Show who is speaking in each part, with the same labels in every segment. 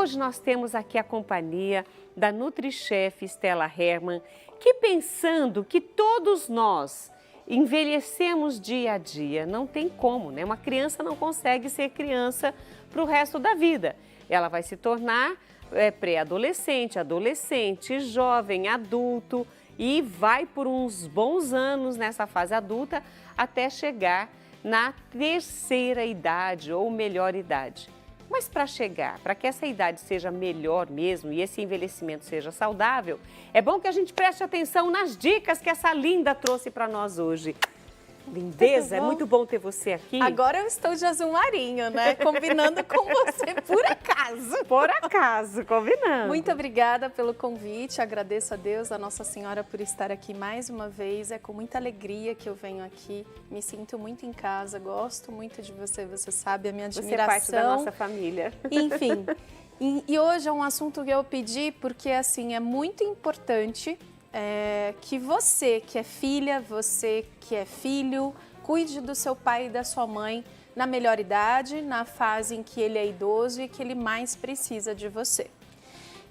Speaker 1: hoje nós temos aqui a companhia da NutriChef Stella Hermann, que pensando que todos nós envelhecemos dia a dia, não tem como, né? Uma criança não consegue ser criança para o resto da vida. Ela vai se tornar pré-adolescente, adolescente, jovem, adulto e vai por uns bons anos nessa fase adulta até chegar na terceira idade ou melhor idade. Mas para chegar, para que essa idade seja melhor mesmo e esse envelhecimento seja saudável, é bom que a gente preste atenção nas dicas que essa linda trouxe para nós hoje. Lindeza, é muito bom ter você aqui.
Speaker 2: Agora eu estou de azul marinho, né? Combinando com você, por acaso.
Speaker 1: Por acaso, combinando.
Speaker 2: Muito obrigada pelo convite, agradeço a Deus, a Nossa Senhora por estar aqui mais uma vez. É com muita alegria que eu venho aqui, me sinto muito em casa, gosto muito de você, você sabe, a minha admiração.
Speaker 1: Você é parte da nossa família.
Speaker 2: Enfim, e hoje é um assunto que eu pedi porque, assim, é muito importante que você que é filha, você que é filho, cuide do seu pai e da sua mãe na melhor idade, na fase em que ele é idoso e que ele mais precisa de você.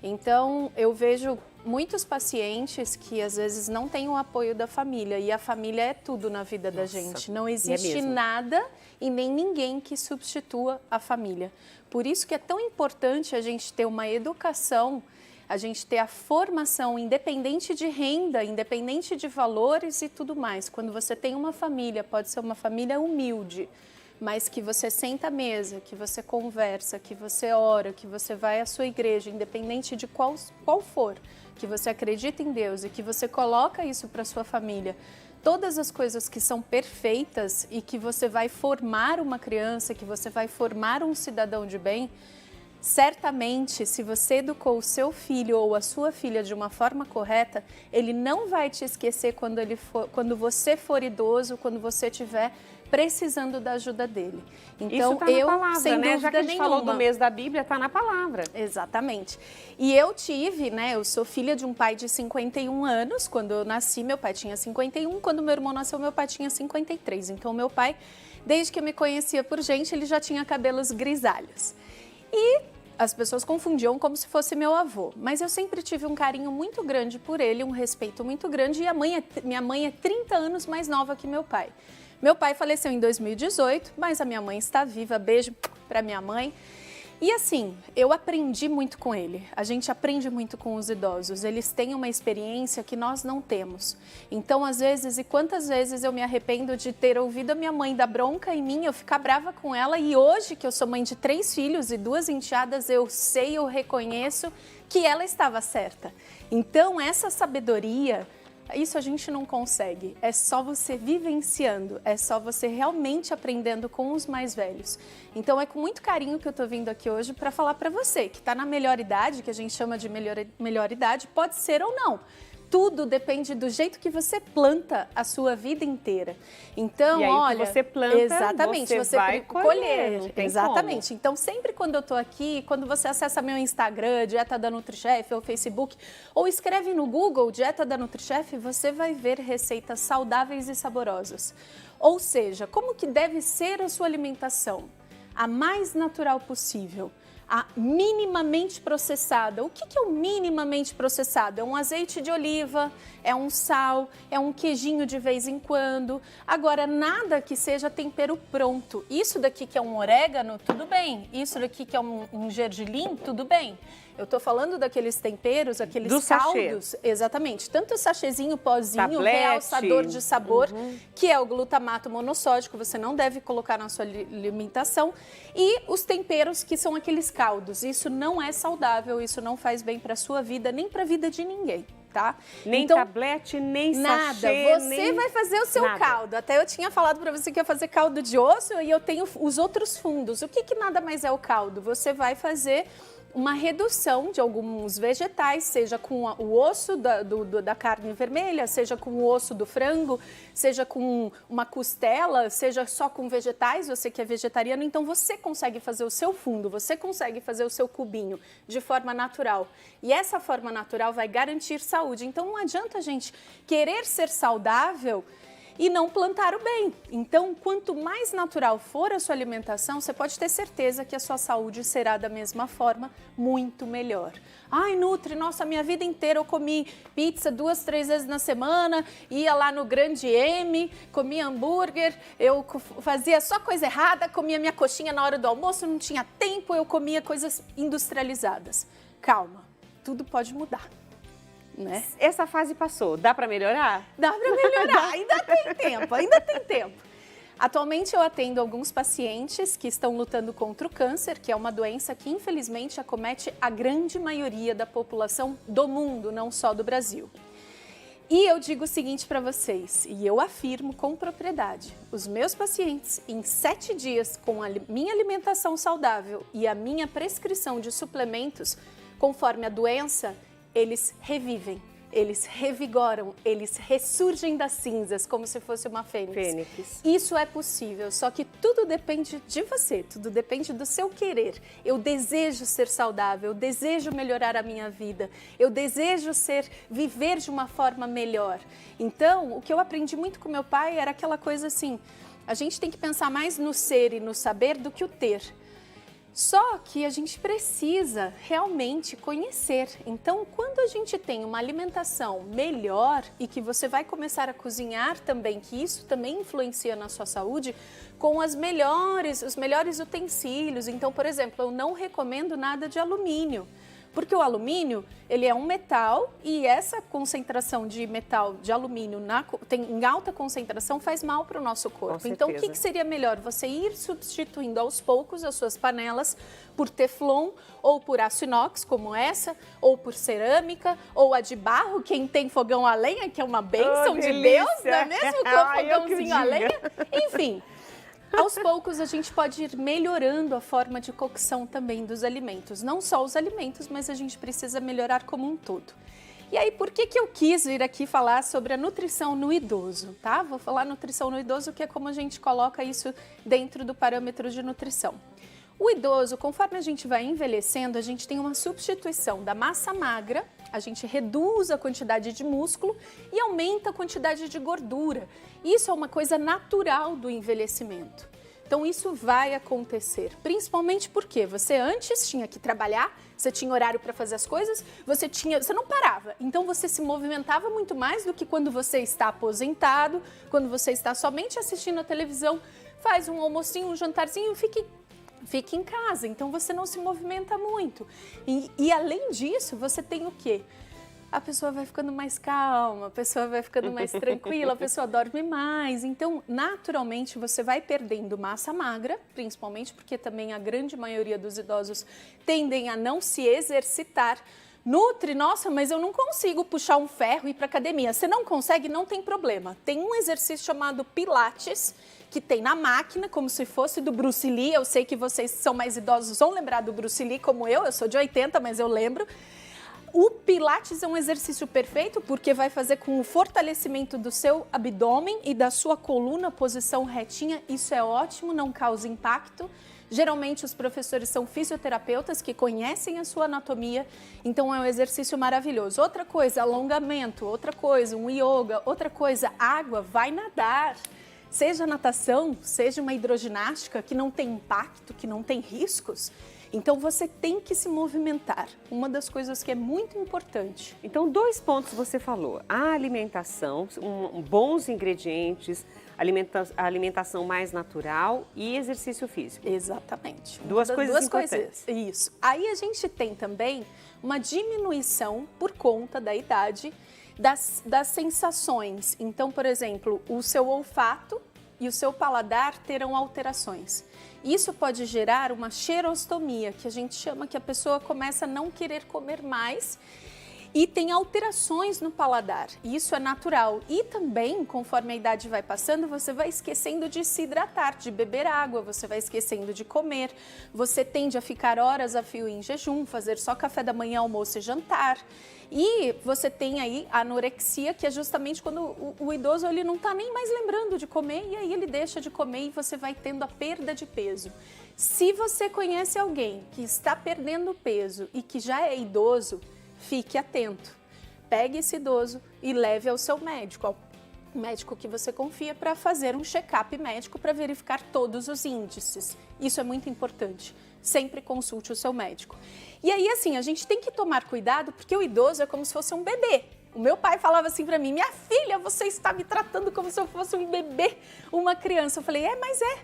Speaker 2: Então, eu vejo muitos pacientes que às vezes não têm o apoio da família e a família é tudo na vida da gente. Não existe nada e nem ninguém que substitua a família. Por isso que é tão importante a gente ter uma educação, a gente ter a formação independente de renda, independente de valores e tudo mais. Quando você tem uma família, pode ser uma família humilde, mas que você senta à mesa, que você conversa, que você ora, que você vai à sua igreja, independente de qual for, que você acredita em Deus e que você coloca isso para sua família. Todas as coisas que são perfeitas e que você vai formar uma criança, que você vai formar um cidadão de bem, certamente, se você educou o seu filho ou a sua filha de uma forma correta, ele não vai te esquecer quando você for idoso, quando você tiver precisando da ajuda dele. Então,
Speaker 1: isso tá na palavra,
Speaker 2: sem
Speaker 1: né?
Speaker 2: dúvida
Speaker 1: Já que a gente
Speaker 2: nenhuma.
Speaker 1: falou do mês da Bíblia, está na palavra.
Speaker 2: Exatamente. E eu tive, né, eu sou filha de um pai de 51 anos. Quando eu nasci, meu pai tinha 51. Quando meu irmão nasceu, meu pai tinha 53. Então, meu pai, desde que eu me conhecia por gente, ele já tinha cabelos grisalhos. E as pessoas confundiam como se fosse meu avô, mas eu sempre tive um carinho muito grande por ele, um respeito muito grande, e minha mãe é 30 anos mais nova que meu pai. Meu pai faleceu em 2018, mas a minha mãe está viva, beijo para minha mãe. E assim, eu aprendi muito com ele, a gente aprende muito com os idosos, eles têm uma experiência que nós não temos. Então, às vezes, e quantas vezes eu me arrependo de ter ouvido a minha mãe dar bronca em mim, eu ficar brava com ela, e hoje que eu sou mãe de 3 filhos e 2 enteadas, eu sei, eu reconheço que ela estava certa. Então, essa sabedoria, isso a gente não consegue, é só você vivenciando, é só você realmente aprendendo com os mais velhos. Então é com muito carinho que eu tô vindo aqui hoje para falar para você que está na melhor idade, que a gente chama de melhor idade, pode ser ou não. Tudo depende do jeito que você planta a sua vida inteira. Então,
Speaker 1: e aí,
Speaker 2: olha,
Speaker 1: você planta,
Speaker 2: exatamente, você
Speaker 1: vai colher. Não tem
Speaker 2: exatamente.
Speaker 1: como.
Speaker 2: Então, sempre quando eu tô aqui, quando você acessa meu Instagram, Dieta da NutriChef, ou Facebook, ou escreve no Google Dieta da NutriChef, você vai ver receitas saudáveis e saborosas. Ou seja, como que deve ser a sua alimentação? A mais natural possível. A minimamente processada. O que é o minimamente processado? É um azeite de oliva, é um sal, é um queijinho de vez em quando. Agora, nada que seja tempero pronto. Isso daqui que é um orégano, tudo bem. Isso daqui que é um gergelim, tudo bem. Eu tô falando daqueles temperos, aqueles caldos. Exatamente. Tanto o sachêzinho, pozinho,
Speaker 1: tablete,
Speaker 2: realçador de sabor, que é o glutamato monossódico, você não deve colocar na sua alimentação. E os temperos, que são aqueles caldos. Isso não é saudável, isso não faz bem para a sua vida, nem para a vida de ninguém. Tá?
Speaker 1: Nem
Speaker 2: então,
Speaker 1: tablete, nem
Speaker 2: nada.
Speaker 1: sachê,
Speaker 2: Você vai fazer o seu caldo. Até eu tinha falado para você que ia fazer caldo de osso e eu tenho os outros fundos. O que nada mais é o caldo? Você vai fazer uma redução de alguns vegetais, seja com o osso da carne vermelha, seja com o osso do frango, seja com uma costela, seja só com vegetais, você que é vegetariano, então você consegue fazer o seu fundo, você consegue fazer o seu cubinho de forma natural. E essa forma natural vai garantir saúde. Então não adianta a gente querer ser saudável e não plantaram bem. Então, quanto mais natural for a sua alimentação, você pode ter certeza que a sua saúde será da mesma forma, muito melhor. Ai, Nutri, nossa, minha vida inteira eu comi pizza 2, 3 vezes na semana, ia lá no Grande M, comia hambúrguer, eu fazia só coisa errada, comia minha coxinha na hora do almoço, não tinha tempo, eu comia coisas industrializadas. Calma, tudo pode mudar. Né?
Speaker 1: Essa fase passou, dá para melhorar?
Speaker 2: Dá para melhorar, ainda tem tempo, ainda tem tempo. Atualmente eu atendo alguns pacientes que estão lutando contra o câncer, que é uma doença que infelizmente acomete a grande maioria da população do mundo, não só do Brasil. E eu digo o seguinte para vocês, e eu afirmo com propriedade, os meus pacientes em 7 dias com a minha alimentação saudável e a minha prescrição de suplementos, conforme a doença, eles revivem, eles revigoram, eles ressurgem das cinzas como se fosse uma fênix. Isso é possível, só que tudo depende de você, tudo depende do seu querer. Eu desejo ser saudável, eu desejo melhorar a minha vida, eu desejo viver de uma forma melhor. Então, o que eu aprendi muito com meu pai era aquela coisa assim, a gente tem que pensar mais no ser e no saber do que o ter. Só que a gente precisa realmente conhecer. Então, quando a gente tem uma alimentação melhor e que você vai começar a cozinhar também, que isso também influencia na sua saúde, com os melhores utensílios. Então, por exemplo, eu não recomendo nada de alumínio. Porque o alumínio, ele é um metal e essa concentração de metal, de alumínio em alta concentração faz mal para o nosso corpo. Então, o que seria melhor? Você ir substituindo aos poucos as suas panelas por teflon ou por aço inox, como essa, ou por cerâmica, ou a de barro, quem tem fogão a lenha, que é uma bênção de Deus, não é mesmo? Com o fogãozinho a lenha. Enfim. Aos poucos, a gente pode ir melhorando a forma de cocção também dos alimentos. Não só os alimentos, mas a gente precisa melhorar como um todo. E aí, por que eu quis vir aqui falar sobre a nutrição no idoso, tá? Vou falar nutrição no idoso, que é como a gente coloca isso dentro do parâmetro de nutrição. O idoso, conforme a gente vai envelhecendo, a gente tem uma substituição da massa magra, a gente reduz a quantidade de músculo e aumenta a quantidade de gordura. Isso é uma coisa natural do envelhecimento. Então isso vai acontecer, principalmente porque você antes tinha que trabalhar, você tinha horário para fazer as coisas, você não parava. Então você se movimentava muito mais do que quando você está aposentado, quando você está somente assistindo a televisão, faz um almocinho, um jantarzinho, fique em casa, então você não se movimenta muito. E além disso, você tem o quê? A pessoa vai ficando mais calma, a pessoa vai ficando mais tranquila, a pessoa dorme mais. Então, naturalmente, você vai perdendo massa magra, principalmente porque também a grande maioria dos idosos tendem a não se exercitar. Nutri, nossa, mas eu não consigo puxar um ferro e ir para academia. Você não consegue, não tem problema. Tem um exercício chamado Pilates, que tem na máquina, como se fosse do Bruce Lee. Eu sei que vocês são mais idosos, vão lembrar do Bruce Lee como eu sou de 80, mas eu lembro. O Pilates é um exercício perfeito porque vai fazer com o fortalecimento do seu abdômen e da sua coluna, posição retinha. Isso é ótimo, não causa impacto. Geralmente os professores são fisioterapeutas que conhecem a sua anatomia, então é um exercício maravilhoso. Outra coisa, alongamento, outra coisa, um yoga, outra coisa, água, vai nadar. Seja natação, seja uma hidroginástica que não tem impacto, que não tem riscos. Então você tem que se movimentar, uma das coisas que é muito importante.
Speaker 1: Então 2 pontos você falou, a alimentação, bons ingredientes, a alimentação mais natural e exercício físico.
Speaker 2: Exatamente.
Speaker 1: Duas coisas importantes.
Speaker 2: Isso. Aí a gente tem também uma diminuição por conta da idade das sensações. Então, por exemplo, o seu olfato e o seu paladar terão alterações. Isso pode gerar uma xerostomia, que a gente chama que a pessoa começa a não querer comer mais e tem alterações no paladar. Isso é natural. E também, conforme a idade vai passando, você vai esquecendo de se hidratar, de beber água, você vai esquecendo de comer, você tende a ficar horas a fio em jejum, fazer só café da manhã, almoço e jantar. E você tem aí a anorexia, que é justamente quando o idoso ele não está nem mais lembrando de comer e aí ele deixa de comer e você vai tendo a perda de peso. Se você conhece alguém que está perdendo peso e que já é idoso, fique atento. Pegue esse idoso e leve ao seu médico, um médico que você confia, para fazer um check-up médico para verificar todos os índices. Isso é muito importante. Sempre consulte o seu médico. E aí, assim, a gente tem que tomar cuidado, porque o idoso é como se fosse um bebê. O meu pai falava assim para mim: minha filha, você está me tratando como se eu fosse um bebê, uma criança. Eu falei: mas é.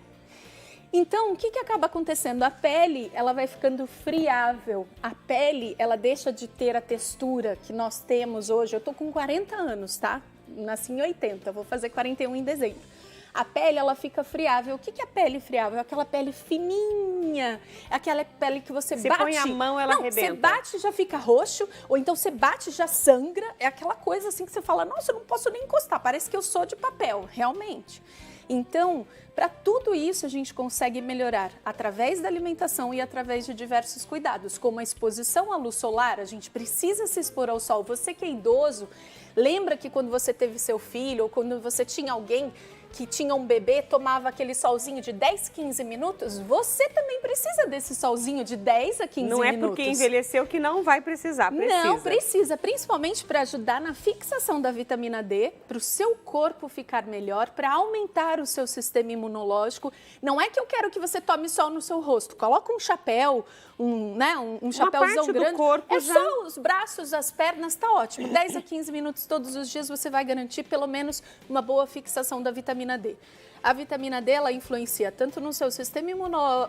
Speaker 2: Então, o que acaba acontecendo? A pele, ela vai ficando friável. A pele, ela deixa de ter a textura que nós temos hoje. Eu tô com 40 anos, tá? Nasci em 80, vou fazer 41 em dezembro. A pele, ela fica friável. O que é pele friável? É aquela pele fininha, é aquela pele que você bate...
Speaker 1: põe a mão, ela arrebenta.
Speaker 2: Você bate e já fica roxo, ou então você bate e já sangra. É aquela coisa assim que você fala: nossa, eu não posso nem encostar, parece que eu sou de papel, realmente. Então, para tudo isso, a gente consegue melhorar através da alimentação e através de diversos cuidados, como a exposição à luz solar. A gente precisa se expor ao sol. Você que é idoso, lembra que quando você teve seu filho ou quando você tinha alguém que tinha um bebê, tomava aquele solzinho de 10, 15 minutos? Você também precisa desse solzinho de 10 a 15 minutos.
Speaker 1: Não é porque envelheceu que não vai precisar, precisa.
Speaker 2: Não, precisa, principalmente para ajudar na fixação da vitamina D, para o seu corpo ficar melhor, para aumentar o seu sistema imunológico. Não é que eu quero que você tome sol no seu rosto. Coloca um chapéu, um chapéuzão grande.
Speaker 1: Do corpo
Speaker 2: só os braços, as pernas, tá ótimo. 10 a 15 minutos todos os dias você vai garantir pelo menos uma boa fixação da vitamina D. A vitamina D, ela influencia tanto no seu sistema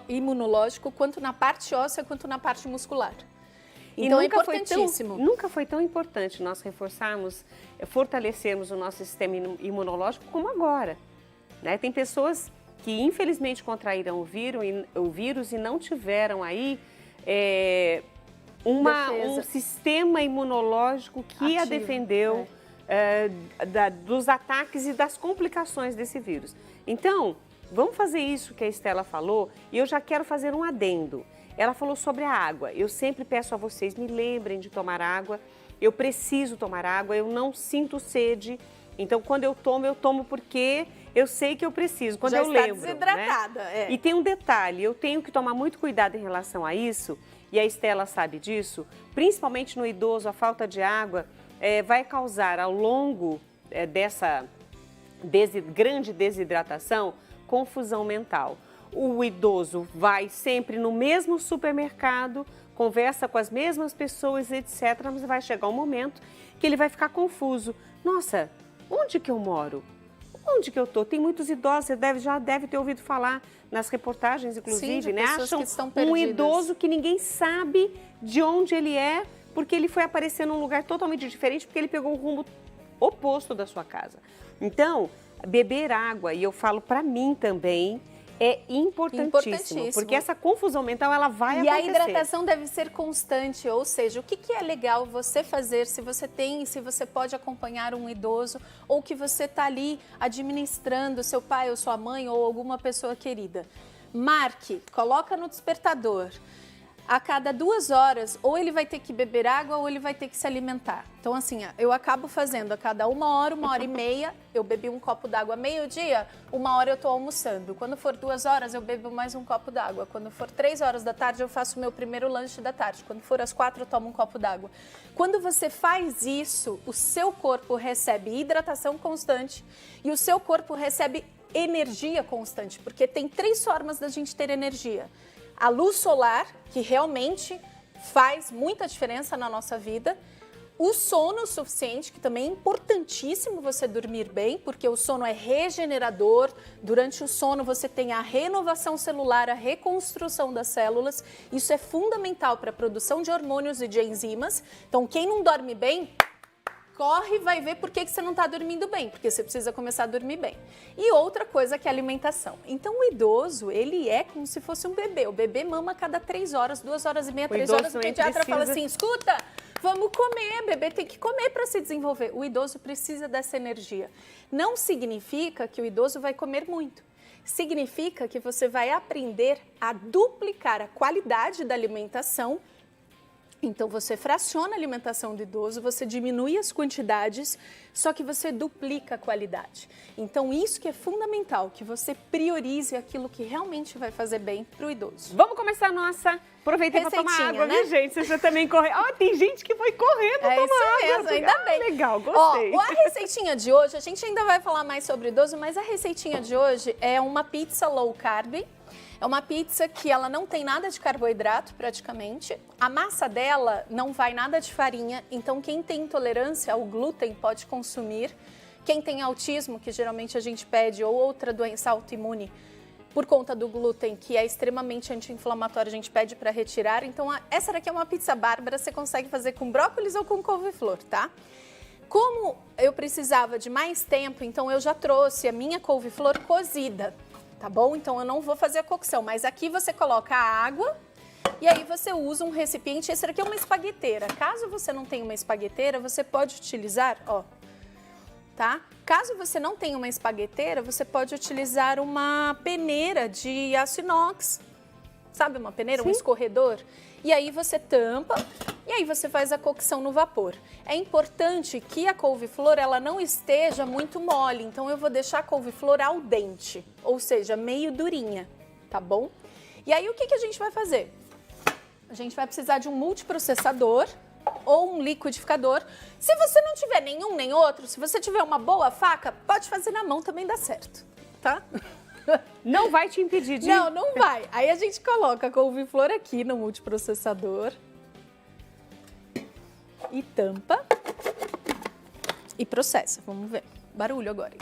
Speaker 2: imunológico, quanto na parte óssea, quanto na parte muscular. Então é importantíssimo.
Speaker 1: Nunca foi tão importante nós fortalecermos o nosso sistema imunológico como agora, né? Tem pessoas que infelizmente contraíram o vírus e não tiveram aí um sistema imunológico que a defendeu dos ataques e das complicações desse vírus. Então, vamos fazer isso que a Estela falou, e eu já quero fazer um adendo. Ela falou sobre a água. Eu sempre peço a vocês, me lembrem de tomar água. Eu preciso tomar água, eu não sinto sede. Então, quando eu tomo porque eu sei que eu preciso, quando eu lembro.
Speaker 2: Desidratada,
Speaker 1: né? E tem um detalhe, eu tenho que tomar muito cuidado em relação a isso, e a Estela sabe disso, principalmente no idoso, a falta de água vai causar ao longo dessa grande desidratação, confusão mental. O idoso vai sempre no mesmo supermercado, conversa com as mesmas pessoas, etc. Mas vai chegar um momento que ele vai ficar confuso. Nossa, onde que eu moro? Onde que eu tô? Tem muitos idosos, você já deve ter ouvido falar nas reportagens, inclusive,
Speaker 2: sim,
Speaker 1: né?
Speaker 2: Acham que estão
Speaker 1: um idoso que ninguém sabe de onde ele é, porque ele foi aparecer num lugar totalmente diferente, porque ele pegou o rumo oposto da sua casa. Então, beber água, e eu falo para mim também, é importantíssimo, porque essa confusão mental, ela vai acontecer.
Speaker 2: E a hidratação deve ser constante, ou seja, o que é legal você fazer se você pode acompanhar um idoso ou que você está ali administrando seu pai ou sua mãe ou alguma pessoa querida. Marque, coloca no despertador. A cada 2 horas, ou ele vai ter que beber água ou ele vai ter que se alimentar. Então, assim, eu acabo fazendo a cada 1 hora, 1 hora e meia, eu bebi um copo d'água meio-dia, 1 hora eu estou almoçando. Quando for 2 horas, eu bebo mais um copo d'água. Quando for 3 horas da tarde, eu faço o meu primeiro lanche da tarde. Quando for às 4, eu tomo um copo d'água. Quando você faz isso, o seu corpo recebe hidratação constante e o seu corpo recebe energia constante, porque tem 3 formas da gente ter energia. A luz solar, que realmente faz muita diferença na nossa vida. O sono suficiente, que também é importantíssimo você dormir bem, porque o sono é regenerador. Durante o sono você tem a renovação celular, a reconstrução das células. Isso é fundamental para a produção de hormônios e de enzimas. Então, quem não dorme bem, corre e vai ver por que você não está dormindo bem, porque você precisa começar a dormir bem. E outra coisa que é a alimentação. Então, o idoso, ele é como se fosse um bebê. O bebê mama a cada 3 horas, 2 horas e meia, 3 horas. O pediatra fala assim, escuta, vamos comer, bebê tem que comer para se desenvolver. O idoso precisa dessa energia. Não significa que o idoso vai comer muito. Significa que você vai aprender a duplicar a qualidade da alimentação Então, você fraciona a alimentação do idoso, você diminui as quantidades, só que você duplica a qualidade. Então, isso que é fundamental, que você priorize aquilo que realmente vai fazer bem para o idoso.
Speaker 1: Vamos começar a nossa... Aproveitei para tomar água, né, gente? Você já também correu. Tem gente que foi correndo tomar água.
Speaker 2: É isso mesmo, ainda bem.
Speaker 1: Legal, gostei.
Speaker 2: A receitinha de hoje, a gente ainda vai falar mais sobre o idoso, mas a receitinha de hoje é uma pizza low carb. É uma pizza que ela não tem nada de carboidrato, praticamente. A massa dela não vai nada de farinha, então quem tem intolerância ao glúten pode consumir. Quem tem autismo, que geralmente a gente pede, ou outra doença autoimune, por conta do glúten, que é extremamente anti-inflamatório, a gente pede para retirar. Então, essa daqui é uma pizza bárbara, você consegue fazer com brócolis ou com couve-flor, tá? Como eu precisava de mais tempo, então eu já trouxe a minha couve-flor cozida. Tá bom? Então, eu não vou fazer a cocção, mas aqui você coloca a água e aí você usa um recipiente. Esse aqui é uma espagueteira. Caso você não tenha uma espagueteira, você pode utilizar, tá? Caso você não tenha uma espagueteira, você pode utilizar uma peneira de aço inox. Sabe uma peneira, um escorredor? E aí você tampa e aí você faz a cocção no vapor. É importante que a couve-flor ela não esteja muito mole, então eu vou deixar a couve-flor al dente, ou seja, meio durinha, tá bom? E aí o que a gente vai fazer? A gente vai precisar de um multiprocessador ou um liquidificador. Se você não tiver nenhum nem outro, se você tiver uma boa faca, pode fazer na mão, também dá certo, tá?
Speaker 1: Não vai te impedir de...
Speaker 2: Não vai. Aí a gente coloca a couve-flor aqui no multiprocessador e tampa e processa. Vamos ver. Barulho agora.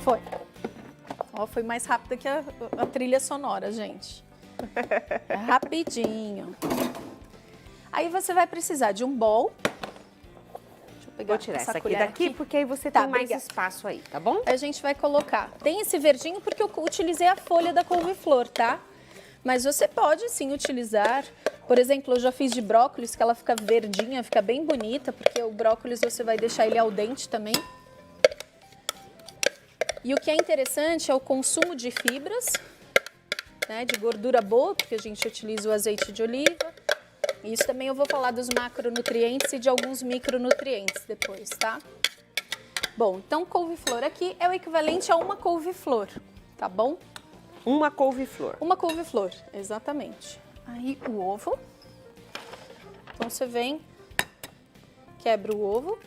Speaker 2: Foi. Foi mais rápida que a trilha sonora, gente. É rapidinho. Aí você vai precisar de um bowl. Deixa eu pegar
Speaker 1: Vou tirar essa aqui daqui, porque aí você tem mais espaço aí, tá bom?
Speaker 2: A gente vai colocar. Tem esse verdinho porque eu utilizei a folha da couve-flor, tá? Mas você pode sim utilizar. Por exemplo, eu já fiz de brócolis, que ela fica verdinha, fica bem bonita, porque o brócolis você vai deixar ele al dente também. E o que é interessante é o consumo de fibras, né, de gordura boa, porque a gente utiliza o azeite de oliva. Isso também eu vou falar dos macronutrientes e de alguns micronutrientes depois, tá? Bom, então couve-flor aqui é o equivalente a uma couve-flor, tá bom?
Speaker 1: Uma couve-flor.
Speaker 2: Uma couve-flor, exatamente. Aí o ovo. Então você vem, quebra o ovo.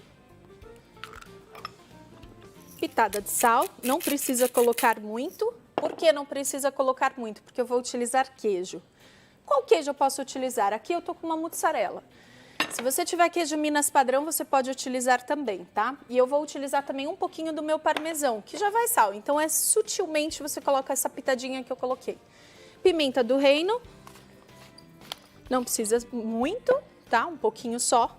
Speaker 2: Pitada de sal, não precisa colocar muito. Por que não precisa colocar muito? Porque eu vou utilizar queijo. Qual queijo eu posso utilizar? Aqui eu tô com uma mussarela. Se você tiver queijo Minas padrão, você pode utilizar também, tá? E eu vou utilizar também um pouquinho do meu parmesão, que já vai sal. Então, sutilmente você coloca essa pitadinha que eu coloquei. Pimenta do reino. Não precisa muito, tá? Um pouquinho só.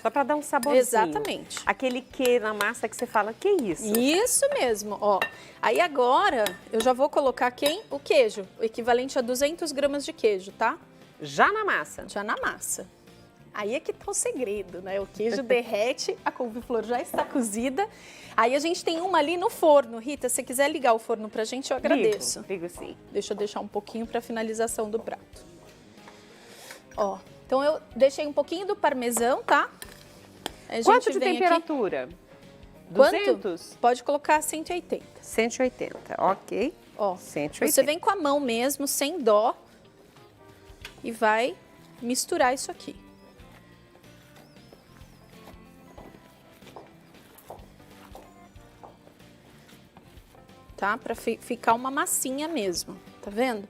Speaker 1: Só para dar um saborzinho.
Speaker 2: Exatamente.
Speaker 1: Aquele queijo na massa que você fala, que isso?
Speaker 2: Isso mesmo, ó. Aí agora, eu já vou colocar o queijo, o equivalente a 200 gramas de queijo, tá?
Speaker 1: Já na massa?
Speaker 2: Já na massa. Aí é que tá o segredo, né? O queijo derrete, a couve-flor já está cozida. Aí a gente tem uma ali no forno. Rita, se você quiser ligar o forno pra gente, eu agradeço.
Speaker 1: Ligo sim.
Speaker 2: Deixa eu deixar um pouquinho pra finalização do prato. Ó, então eu deixei um pouquinho do parmesão, tá?
Speaker 1: Quanto de temperatura? Aqui. 200?
Speaker 2: Quanto? Pode colocar 180.
Speaker 1: 180, ok.
Speaker 2: Ó,
Speaker 1: 180.
Speaker 2: Você vem com a mão mesmo, sem dó, e vai misturar isso aqui. Tá? Pra ficar uma massinha mesmo, tá vendo?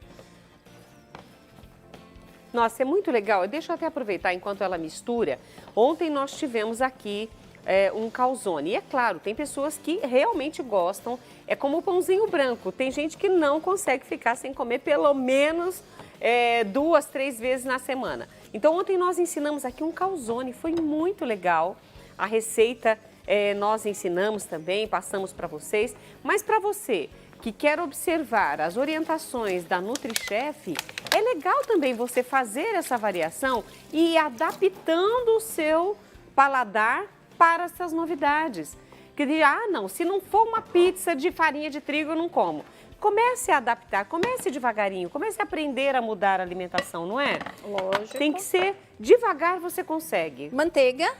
Speaker 1: Nossa, é muito legal. Deixa eu até aproveitar enquanto ela mistura. Ontem nós tivemos aqui um calzone. E é claro, tem pessoas que realmente gostam. É como o pãozinho branco. Tem gente que não consegue ficar sem comer pelo menos 2, 3 vezes na semana. Então ontem nós ensinamos aqui um calzone. Foi muito legal. A receita nós ensinamos também, passamos para vocês. Mas para você que quer observar as orientações da NutriChef, é legal também você fazer essa variação e ir adaptando o seu paladar para essas novidades. Porque, não, se não for uma pizza de farinha de trigo, eu não como. Comece a adaptar, comece devagarinho, comece a aprender a mudar a alimentação, não é?
Speaker 2: Lógico.
Speaker 1: Tem que ser devagar, você consegue.
Speaker 2: Manteiga.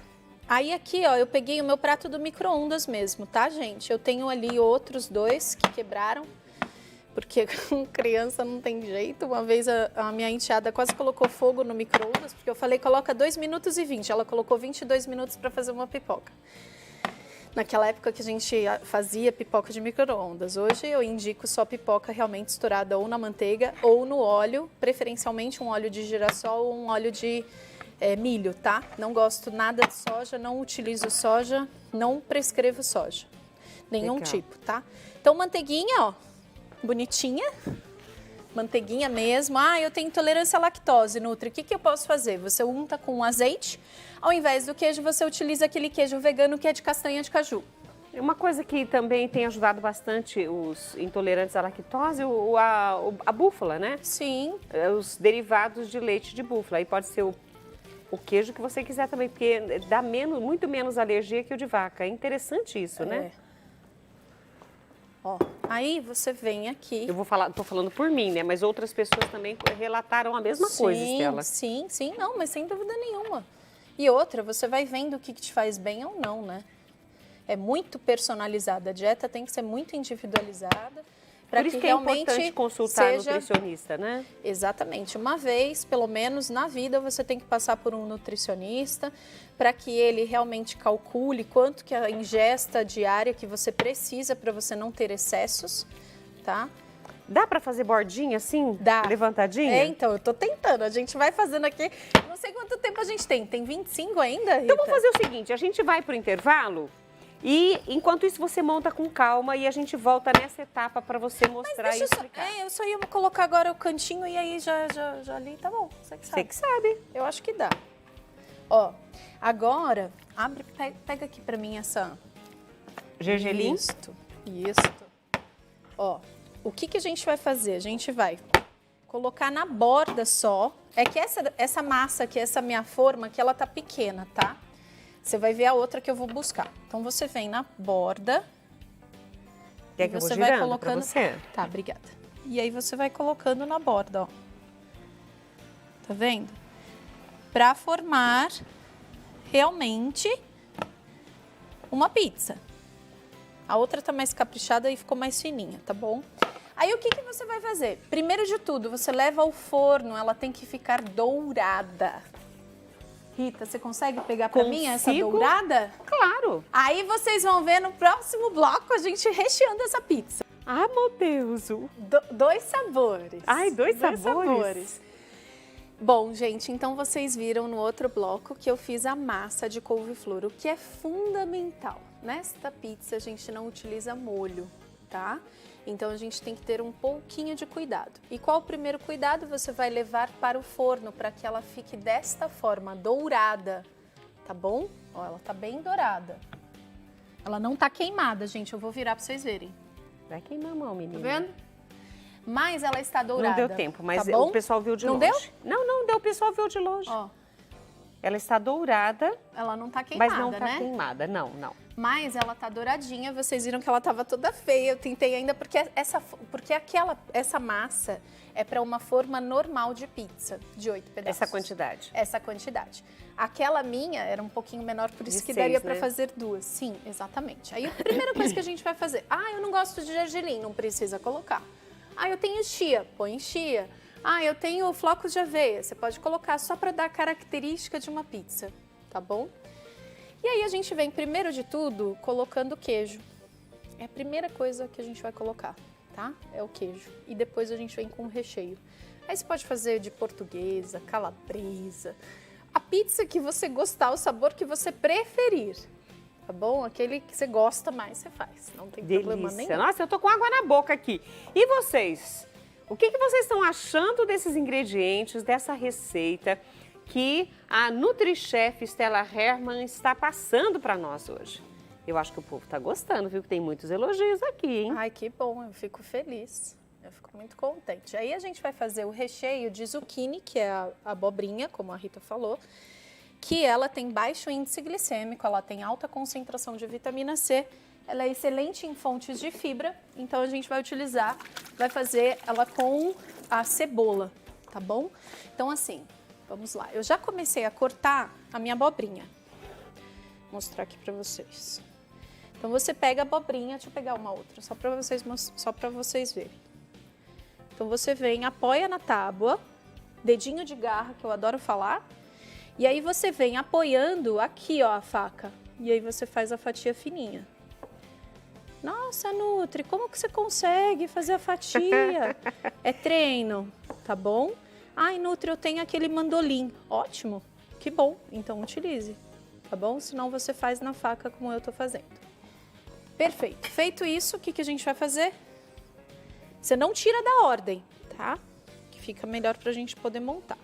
Speaker 2: Aí aqui, ó, eu peguei o meu prato do micro-ondas mesmo, tá, gente? Eu tenho ali outros 2 que quebraram, porque com criança não tem jeito. Uma vez a minha enteada quase colocou fogo no micro-ondas, porque eu falei, coloca 2 minutos e 20. Ela colocou 22 minutos para fazer uma pipoca. Naquela época que a gente fazia pipoca de micro-ondas. Hoje eu indico só pipoca realmente estourada ou na manteiga ou no óleo, preferencialmente um óleo de girassol ou um óleo de milho, tá? Não gosto nada de soja, não utilizo soja, não prescrevo soja. Nenhum
Speaker 1: Legal.
Speaker 2: tipo, tá? Então, manteiguinha, ó, bonitinha. Manteiguinha mesmo. Eu tenho intolerância à lactose, Nutri. O que eu posso fazer? Você unta com azeite. Ao invés do queijo, você utiliza aquele queijo vegano que é de castanha de caju.
Speaker 1: Uma coisa que também tem ajudado bastante os intolerantes à lactose, a búfala, né?
Speaker 2: Sim.
Speaker 1: Os derivados de leite de búfala. Aí pode ser o queijo que você quiser também, porque dá muito menos alergia que o de vaca. É interessante isso, né?
Speaker 2: Ó, aí você vem aqui.
Speaker 1: Tô falando por mim, né? Mas outras pessoas também relataram a mesma coisa, Estela.
Speaker 2: Sim, não, mas sem dúvida nenhuma. E outra, você vai vendo o que te faz bem ou não, né? É muito personalizada. A dieta tem que ser muito individualizada.
Speaker 1: Por isso que é importante consultar a nutricionista, né?
Speaker 2: Exatamente. Uma vez, pelo menos na vida, você tem que passar por um nutricionista para que ele realmente calcule quanto que é a ingesta diária que você precisa para você não ter excessos, tá?
Speaker 1: Dá para fazer bordinha assim?
Speaker 2: Dá.
Speaker 1: Levantadinha?
Speaker 2: Então, eu tô tentando. A gente vai fazendo aqui. Não sei quanto tempo a gente tem. Tem 25 ainda, Rita?
Speaker 1: Então, vamos fazer o seguinte. A gente vai pro intervalo e, enquanto isso, você monta com calma e a gente volta nessa etapa para você mostrar e explicar.
Speaker 2: Eu só ia colocar agora o cantinho e aí já ali, tá bom. Você que sabe.
Speaker 1: Você que sabe.
Speaker 2: Eu acho que dá. Ó, agora, pega aqui pra mim essa...
Speaker 1: Gergelim.
Speaker 2: Isto. Ó, o que a gente vai fazer? A gente vai colocar na borda só. É que essa massa aqui, essa minha forma aqui, ela tá pequena, tá? Você vai ver a outra que eu vou buscar. Então, você vem na borda.
Speaker 1: Quer que
Speaker 2: você
Speaker 1: eu vou
Speaker 2: vai colocando...
Speaker 1: pra você?
Speaker 2: Tá, obrigada. E aí, você vai colocando na borda, ó. Tá vendo? Pra formar realmente uma pizza. A outra tá mais caprichada e ficou mais fininha, tá bom? Aí, o que você vai fazer? Primeiro de tudo, você leva ao forno, ela tem que ficar dourada. Rita, você consegue pegar pra mim essa dourada?
Speaker 1: Claro.
Speaker 2: Aí vocês vão ver no próximo bloco a gente recheando essa pizza.
Speaker 1: Ah, meu Deus.
Speaker 2: 2 sabores.
Speaker 1: Ai, dois sabores.
Speaker 2: Bom, gente, então vocês viram no outro bloco que eu fiz a massa de couve-flor, o que é fundamental. Nesta pizza a gente não utiliza molho, tá? Então a gente tem que ter um pouquinho de cuidado. E qual o primeiro cuidado? Você vai levar para o forno para que ela fique desta forma, dourada, tá bom? Ó, ela tá bem dourada. Ela não tá queimada, gente, eu vou virar para vocês verem.
Speaker 1: Vai queimar a mão, menina.
Speaker 2: Tá vendo? Mas ela está dourada.
Speaker 1: Não deu tempo, mas
Speaker 2: tá bom?
Speaker 1: o pessoal viu de
Speaker 2: não
Speaker 1: longe.
Speaker 2: Não deu?
Speaker 1: Não deu, o pessoal viu de longe.
Speaker 2: Ó.
Speaker 1: Ela está dourada.
Speaker 2: Ela não tá queimada,
Speaker 1: mas não tá
Speaker 2: né?
Speaker 1: queimada, não.
Speaker 2: Mas ela tá douradinha, vocês viram que ela tava toda feia. Eu tentei ainda, porque essa massa é para uma forma normal de pizza, de 8 pedaços.
Speaker 1: Essa quantidade.
Speaker 2: Essa quantidade. Aquela minha era um pouquinho menor, por isso
Speaker 1: De
Speaker 2: que
Speaker 1: 6,
Speaker 2: daria
Speaker 1: né?
Speaker 2: para fazer 2. Sim, exatamente. Aí a primeira coisa que a gente vai fazer, eu não gosto de gergelim, não precisa colocar. Eu tenho chia, põe chia. Eu tenho flocos de aveia, você pode colocar só para dar a característica de uma pizza, tá bom? E aí a gente vem, primeiro de tudo, colocando queijo. É a primeira coisa que a gente vai colocar, tá? É o queijo. E depois a gente vem com o recheio. Aí você pode fazer de portuguesa, calabresa, a pizza que você gostar, o sabor que você preferir, tá bom? Aquele que você gosta mais, você faz. Não tem problema nenhum.
Speaker 1: Nossa, eu tô com água na boca aqui. E vocês? O que vocês estão achando desses ingredientes, dessa receita que a NutriChef Stella Hermann está passando para nós hoje? Eu acho que o povo está gostando, viu? Que tem muitos elogios aqui, hein?
Speaker 2: Ai, que bom, eu fico feliz. Eu fico muito contente. Aí a gente vai fazer o recheio de zucchini, que é a abobrinha, como a Rita falou, que ela tem baixo índice glicêmico, ela tem alta concentração de vitamina C, ela é excelente em fontes de fibra, então a gente vai fazer ela com a cebola, tá bom? Então assim, vamos lá. Eu já comecei a cortar a minha abobrinha. Vou mostrar aqui pra vocês. Então você pega a abobrinha, deixa eu pegar uma outra, só pra vocês verem. Então você vem, apoia na tábua, dedinho de garra, que eu adoro falar, e aí você vem apoiando aqui, ó, a faca, e aí você faz a fatia fininha. Nossa, Nutri, como que você consegue fazer a fatia? É treino, tá bom? Ai, Nutri, eu tenho aquele mandolim. Ótimo, que bom, então utilize, tá bom? Senão você faz na faca como eu tô fazendo. Perfeito. Feito isso, o que a gente vai fazer? Você não tira da ordem, tá? Que fica melhor pra gente poder montar.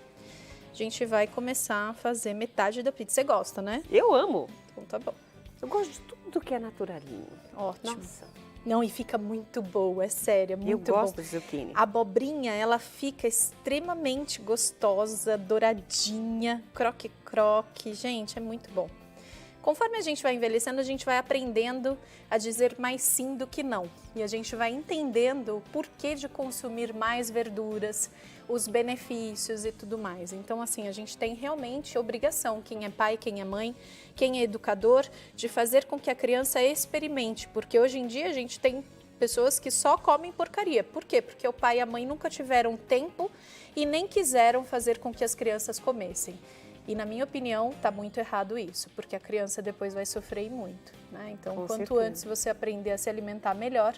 Speaker 2: A gente vai começar a fazer metade da pizza. Você gosta, né?
Speaker 1: Eu amo.
Speaker 2: Então tá bom.
Speaker 1: Eu gosto de tudo que é naturalinho.
Speaker 2: Ótimo.
Speaker 1: Nossa.
Speaker 2: Não, e fica muito boa, é sério, é muito bom.
Speaker 1: Eu gosto de zucchini.
Speaker 2: A abobrinha, ela fica extremamente gostosa, douradinha, croque-croque. Gente, é muito bom. Conforme a gente vai envelhecendo, a gente vai aprendendo a dizer mais sim do que não. E a gente vai entendendo o porquê de consumir mais verduras, os benefícios e tudo mais. Então, assim, a gente tem realmente obrigação, quem é pai, quem é mãe, quem é educador, de fazer com que a criança experimente. Porque hoje em dia a gente tem pessoas que só comem porcaria. Por quê? Porque o pai e a mãe nunca tiveram tempo e nem quiseram fazer com que as crianças comessem. E, na minha opinião, está muito errado isso, porque a criança depois vai sofrer muito, né? Então,
Speaker 1: Com
Speaker 2: quanto
Speaker 1: certeza.
Speaker 2: antes você aprender a se alimentar melhor,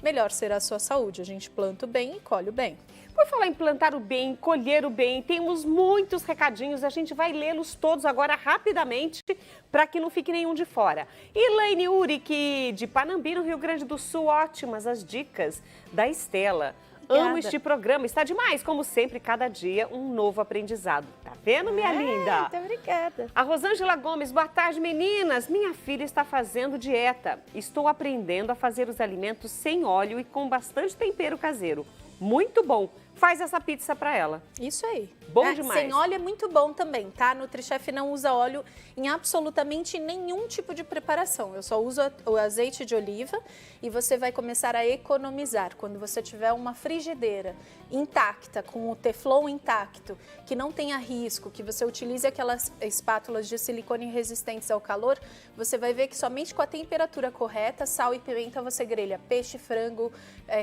Speaker 2: melhor será a sua saúde. A gente planta o bem e colhe o bem.
Speaker 1: Por falar em plantar o bem, colher o bem, temos muitos recadinhos, a gente vai lê-los todos agora rapidamente, para que não fique nenhum de fora. Elaine Uric, de Panambi, no Rio Grande do Sul, ótimas as dicas da Estela.
Speaker 2: Obrigada.
Speaker 1: Amo este programa, está demais, como sempre, cada dia um novo aprendizado. Tá vendo, minha linda?
Speaker 2: Muito obrigada.
Speaker 1: A Rosângela Gomes, boa tarde, meninas. Minha filha está fazendo dieta. Estou aprendendo a fazer os alimentos sem óleo e com bastante tempero caseiro. Muito bom. Faz essa pizza para ela.
Speaker 2: Isso aí.
Speaker 1: Bom demais.
Speaker 2: Sem óleo é muito bom também, tá? NutriChef não usa óleo em absolutamente nenhum tipo de preparação. Eu só uso o azeite de oliva e você vai começar a economizar. Quando você tiver uma frigideira intacta, com o teflon intacto, que não tenha risco, que você utilize aquelas espátulas de silicone resistentes ao calor, você vai ver que somente com a temperatura correta, sal e pimenta, você grelha peixe, frango,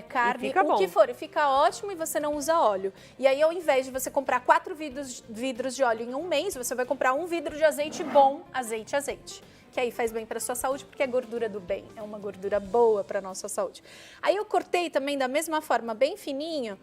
Speaker 2: carne,
Speaker 1: fica
Speaker 2: o
Speaker 1: bom.
Speaker 2: que for. E fica ótimo e você não usa óleo. E aí, ao invés de você comprar 4 vidros de óleo em um mês, você vai comprar um vidro de azeite bom, azeite. Que aí faz bem para sua saúde, porque é gordura do bem, é uma gordura boa para nossa saúde. Aí eu cortei também da mesma forma, bem fininho,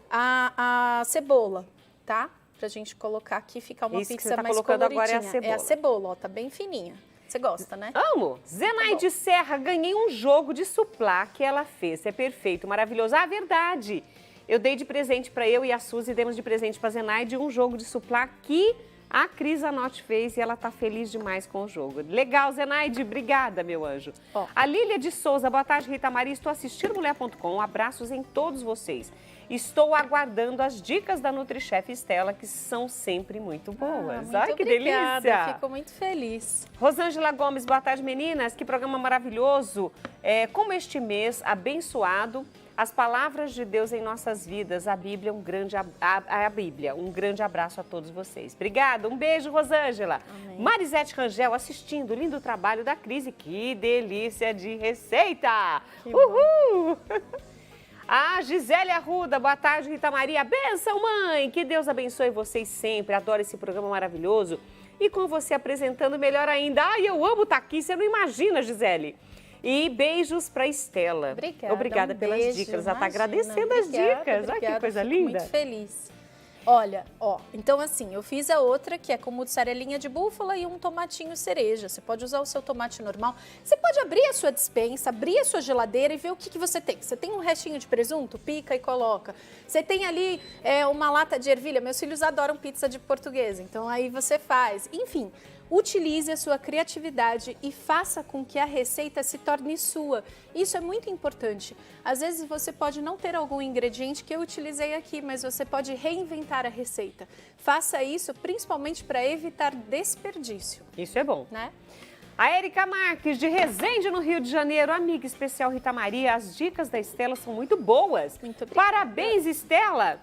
Speaker 2: a cebola, tá? Pra gente colocar aqui, ficar uma
Speaker 1: Isso que
Speaker 2: pizza
Speaker 1: você tá
Speaker 2: mais
Speaker 1: colocando
Speaker 2: coloridinha.
Speaker 1: agora é a cebola.
Speaker 2: É a cebola, ó, tá bem fininha. Você gosta, né?
Speaker 1: Amo! Zenaide Serra, ganhei um jogo de suplá que ela fez. É perfeito, maravilhoso. Ah, verdade! Eu dei de presente para eu e a Suzy, demos de presente para Zenaide um jogo de suplá que a Cris Anotti fez e ela tá feliz demais com o jogo. Legal, Zenaide, obrigada, meu anjo.
Speaker 2: Ó.
Speaker 1: A Lília de Souza, boa tarde, Rita Maria, estou assistindo mulher.com, abraços em todos vocês. Estou aguardando as dicas da NutriChef Estela, que são sempre muito boas.
Speaker 2: Muito
Speaker 1: Ai, que
Speaker 2: obrigada,
Speaker 1: delícia!
Speaker 2: fico muito feliz.
Speaker 1: Rosângela Gomes, boa tarde, meninas. Que programa maravilhoso. Como este mês abençoado, as palavras de Deus em nossas vidas, a Bíblia, um grande abraço a todos vocês. Obrigada, um beijo, Rosângela.
Speaker 2: Amém.
Speaker 1: Marisete Rangel assistindo, lindo trabalho da Cris, que delícia de receita.
Speaker 2: Que
Speaker 1: Uhul! A Gisele Arruda, boa tarde, Rita Maria. Benção, mãe! Que Deus abençoe vocês sempre. Adoro esse programa maravilhoso. E com você apresentando melhor ainda. Ai, eu amo estar aqui, você não imagina, Gisele. E beijos para Estela. Obrigada
Speaker 2: um
Speaker 1: pelas
Speaker 2: beijo,
Speaker 1: dicas. Ela está
Speaker 2: imagina.
Speaker 1: agradecendo as dicas. Ai, que coisa
Speaker 2: fico
Speaker 1: linda.
Speaker 2: muito feliz. Olha, ó, então assim, eu fiz a outra que é com mussarelinha de búfala e um tomatinho cereja. Você pode usar o seu tomate normal. Você pode abrir a sua despensa, abrir a sua geladeira e ver o que você tem. Você tem um restinho de presunto? Pica e coloca. Você tem ali uma lata de ervilha. Meus filhos adoram pizza de portuguesa, então aí você faz. Enfim, Utilize a sua criatividade e faça com que a receita se torne sua. Isso é muito importante. Às vezes você pode não ter algum ingrediente que eu utilizei aqui, mas você pode reinventar a receita. Faça isso principalmente para evitar desperdício.
Speaker 1: Isso é bom.
Speaker 2: Né?
Speaker 1: A Érica Marques, de Resende, no Rio de Janeiro. Amiga especial Rita Maria, as dicas da Estela são muito boas.
Speaker 2: Muito obrigada.
Speaker 1: Parabéns, Estela.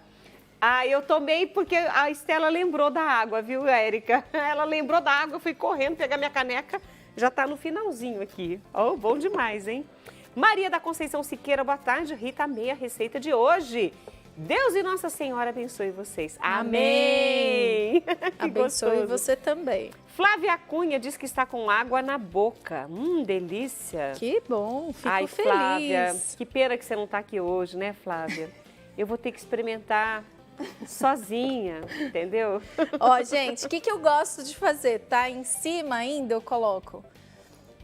Speaker 1: Ah, eu tomei porque a Estela lembrou da água, viu, Érica? Ela lembrou da água, eu fui correndo pegar minha caneca, já tá no finalzinho aqui. Oh, bom demais, hein? Maria da Conceição Siqueira, boa tarde. Rita, amei a receita de hoje. Deus e Nossa Senhora abençoe vocês. Amém!
Speaker 2: Abençoe você também.
Speaker 1: Flávia Cunha diz que está com água na boca. Delícia.
Speaker 2: Que bom, fico
Speaker 1: Ai,
Speaker 2: feliz.
Speaker 1: Flávia, que pena que você não está aqui hoje, né, Flávia? Eu vou ter que experimentar sozinha, entendeu?
Speaker 2: Ó, gente, o que eu gosto de fazer, tá? Em cima ainda eu coloco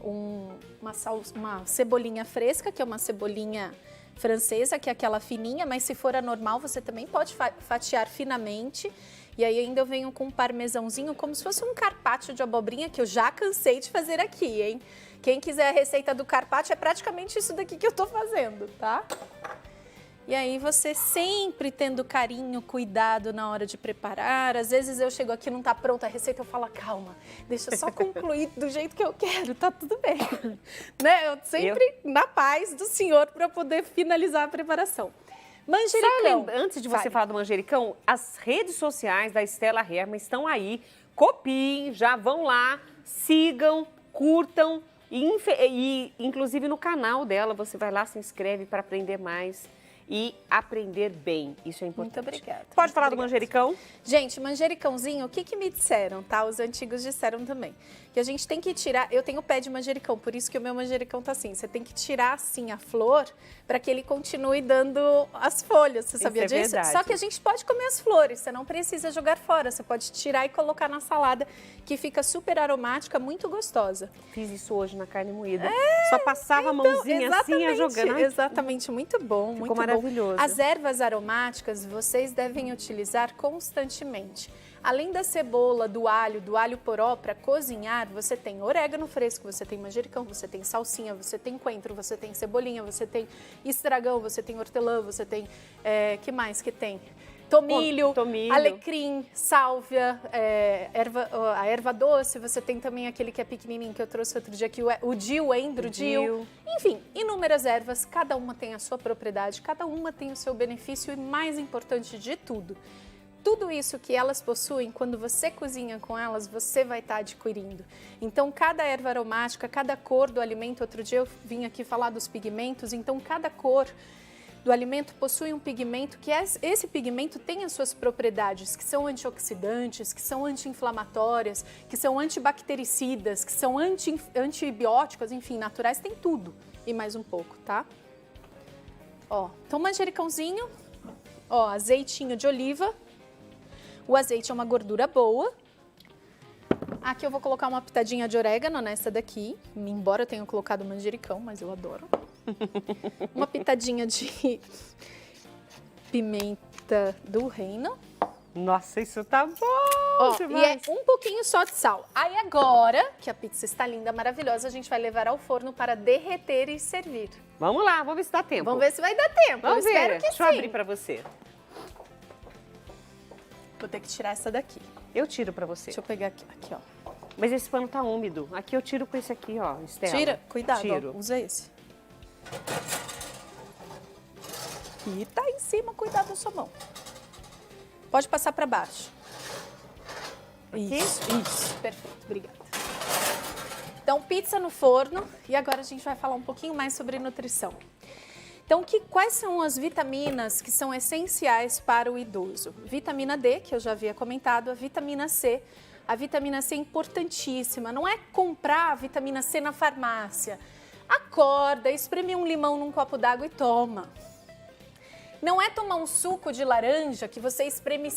Speaker 2: uma cebolinha fresca, que é uma cebolinha francesa, que é aquela fininha, mas se for a normal, você também pode fatiar finamente. E aí ainda eu venho com um parmesãozinho, como se fosse um carpaccio de abobrinha, que eu já cansei de fazer aqui, hein? Quem quiser a receita do carpaccio, é praticamente isso daqui que eu tô fazendo, tá? E aí você sempre tendo carinho, cuidado na hora de preparar. Às vezes eu chego aqui, não tá pronta a receita, eu falo, calma, deixa eu só concluir do jeito que eu quero, tá tudo bem. Né? Eu sempre na paz do Senhor para poder finalizar a preparação. Manjericão.
Speaker 1: Antes de você falar do manjericão, as redes sociais da Estela Hermann estão aí. Copiem, já vão lá, sigam, curtam e inclusive no canal dela você vai lá, se inscreve para aprender mais e aprender bem. Isso é importante.
Speaker 2: Muito obrigada.
Speaker 1: Pode falar do manjericão?
Speaker 2: Gente, manjericãozinho, o que me disseram, tá? Os antigos disseram também. Que a gente tem que tirar... Eu tenho pé de manjericão, por isso que o meu manjericão tá assim. Você tem que tirar, assim, a flor para que ele continue dando as folhas. Você sabia disso?
Speaker 1: Verdade.
Speaker 2: Só que a gente pode comer as flores, você não precisa jogar fora. Você pode tirar e colocar na salada, que fica super aromática, muito gostosa.
Speaker 1: Fiz isso hoje na carne moída. Só passava a mãozinha assim, ia jogando.
Speaker 2: Exatamente, muito bom,
Speaker 1: Ficou
Speaker 2: muito
Speaker 1: maravilhoso.
Speaker 2: bom. As ervas aromáticas vocês devem utilizar constantemente. Além da cebola, do alho poró para cozinhar, você tem orégano fresco, você tem manjericão, você tem salsinha, você tem coentro, você tem cebolinha, você tem estragão, você tem hortelã, você tem... que mais que tem? Tomilho, alecrim, sálvia, a erva doce, você tem também aquele que é pequenininho que eu trouxe outro dia aqui, o dill, o endro-dill. Enfim, inúmeras ervas, cada uma tem a sua propriedade, cada uma tem o seu benefício e mais importante de tudo, tudo isso que elas possuem, quando você cozinha com elas, você vai estar adquirindo. Então, cada erva aromática, cada cor do alimento, outro dia eu vim aqui falar dos pigmentos, então cada cor do alimento possui um pigmento que esse pigmento tem as suas propriedades, que são antioxidantes, que são anti-inflamatórias, que são antibactericidas, que são antibióticos, enfim, naturais, tem tudo e mais um pouco, tá? Ó, então manjericãozinho, ó, azeitinho de oliva. O azeite é uma gordura boa. Aqui eu vou colocar uma pitadinha de orégano nessa daqui, embora eu tenha colocado manjericão, mas eu adoro. Uma pitadinha de pimenta do reino.
Speaker 1: Nossa, isso tá bom!
Speaker 2: Ó, e é um pouquinho só de sal. Aí agora, que a pizza está linda, maravilhosa, a gente vai levar ao forno para derreter e servir.
Speaker 1: Vamos lá, vamos ver se dá tempo.
Speaker 2: Vamos ver se vai dar tempo.
Speaker 1: Vamos
Speaker 2: eu espero
Speaker 1: ver.
Speaker 2: que
Speaker 1: Deixa eu abrir pra você.
Speaker 2: Vou ter que tirar essa daqui.
Speaker 1: Eu tiro pra você.
Speaker 2: Deixa eu pegar aqui, ó.
Speaker 1: Mas esse pano tá úmido. Aqui eu tiro com esse aqui, ó, Estela.
Speaker 2: Tira, cuidado,
Speaker 1: Tiro.
Speaker 2: ó, usa esse. E tá em cima, cuidado da sua mão. Pode passar pra baixo.
Speaker 1: Aqui?
Speaker 2: Isso, perfeito, obrigada. Então, pizza no forno. E agora a gente vai falar um pouquinho mais sobre nutrição. Então, quais são as vitaminas que são essenciais para o idoso? Vitamina D, que eu já havia comentado, a vitamina C. A vitamina C é importantíssima, não é comprar a vitamina C na farmácia. Acorda, espreme um limão num copo d'água e toma. Não é tomar um suco de laranja que você espreme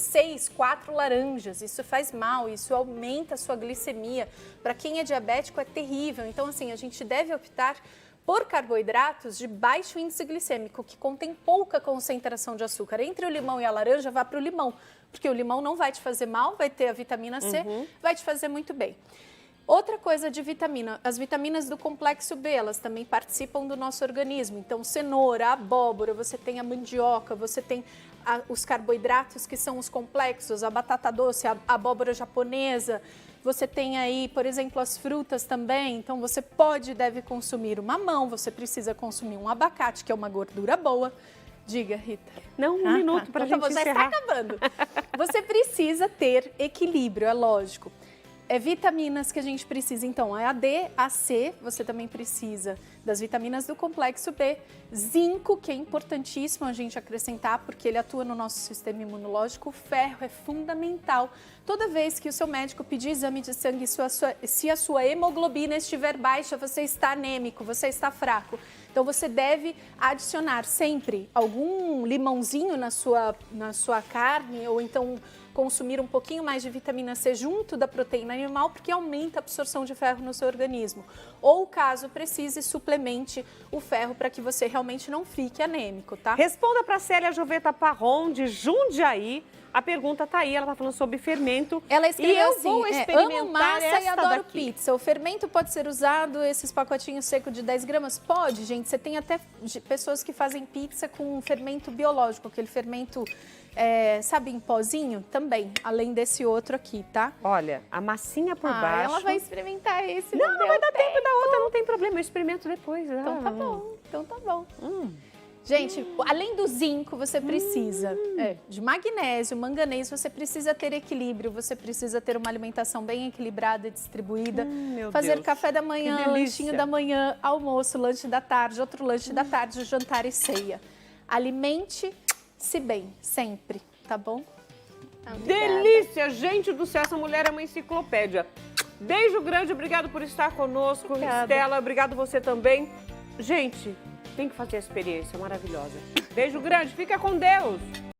Speaker 2: 4 laranjas. Isso faz mal, isso aumenta a sua glicemia. Para quem é diabético é terrível. Então, assim, a gente deve optar por carboidratos de baixo índice glicêmico, que contém pouca concentração de açúcar. Entre o limão e a laranja, vá para o limão, porque o limão não vai te fazer mal, vai ter a vitamina C, vai te fazer muito bem. Outra coisa de vitamina, as vitaminas do complexo B, elas também participam do nosso organismo. Então, cenoura, abóbora, você tem a mandioca, você tem os carboidratos que são os complexos, a batata doce, a abóbora japonesa. Você tem aí, por exemplo, as frutas também. Então, você pode e deve consumir o mamão, você precisa consumir um abacate, que é uma gordura boa. Diga, Rita.
Speaker 1: Não, um minuto para a gente
Speaker 2: já
Speaker 1: encerrar.
Speaker 2: está acabando. Você precisa ter equilíbrio, é lógico. Vitaminas que a gente precisa, então, é a D, a C, você também precisa das vitaminas do complexo B, zinco, que é importantíssimo a gente acrescentar, porque ele atua no nosso sistema imunológico, o ferro é fundamental. Toda vez que o seu médico pedir exame de sangue, se a sua hemoglobina estiver baixa, você está anêmico, você está fraco. Então, você deve adicionar sempre algum limãozinho na sua carne, ou então consumir um pouquinho mais de vitamina C junto da proteína animal, porque aumenta a absorção de ferro no seu organismo. Ou, caso precise, suplemente o ferro para que você realmente não fique anêmico, tá?
Speaker 1: Responda para a Célia Joveta Parron, de Jundiaí. A pergunta tá aí, ela tá falando sobre fermento.
Speaker 2: Ela escreveu
Speaker 1: e eu
Speaker 2: assim,
Speaker 1: vou experimentar
Speaker 2: amo massa
Speaker 1: esta
Speaker 2: e adoro
Speaker 1: daqui.
Speaker 2: pizza. O fermento pode ser usado, esses pacotinhos secos de 10 gramas? Pode, gente. Você tem até pessoas que fazem pizza com fermento biológico, aquele fermento, sabe, em pozinho? Também, além desse outro aqui, tá?
Speaker 1: Olha, a massinha por baixo.
Speaker 2: Ela vai experimentar esse.
Speaker 1: Não vai dar tempo da outra, não tem problema, eu experimento depois.
Speaker 2: Então tá bom, então tá bom. Gente, além do zinco, você precisa de magnésio, manganês, você precisa ter equilíbrio, você precisa ter uma alimentação bem equilibrada e distribuída. Fazer
Speaker 1: Deus,
Speaker 2: café da manhã, lanchinho da manhã, almoço, lanche da tarde, outro lanche da tarde, jantar e ceia. Alimente-se bem, sempre, tá bom?
Speaker 1: Delícia, gente do céu, essa mulher é uma enciclopédia. Beijo grande, obrigado por estar conosco.
Speaker 2: Obrigada.
Speaker 1: Estela, obrigado você também. Gente, tem que fazer a experiência maravilhosa. Beijo grande, fica com Deus.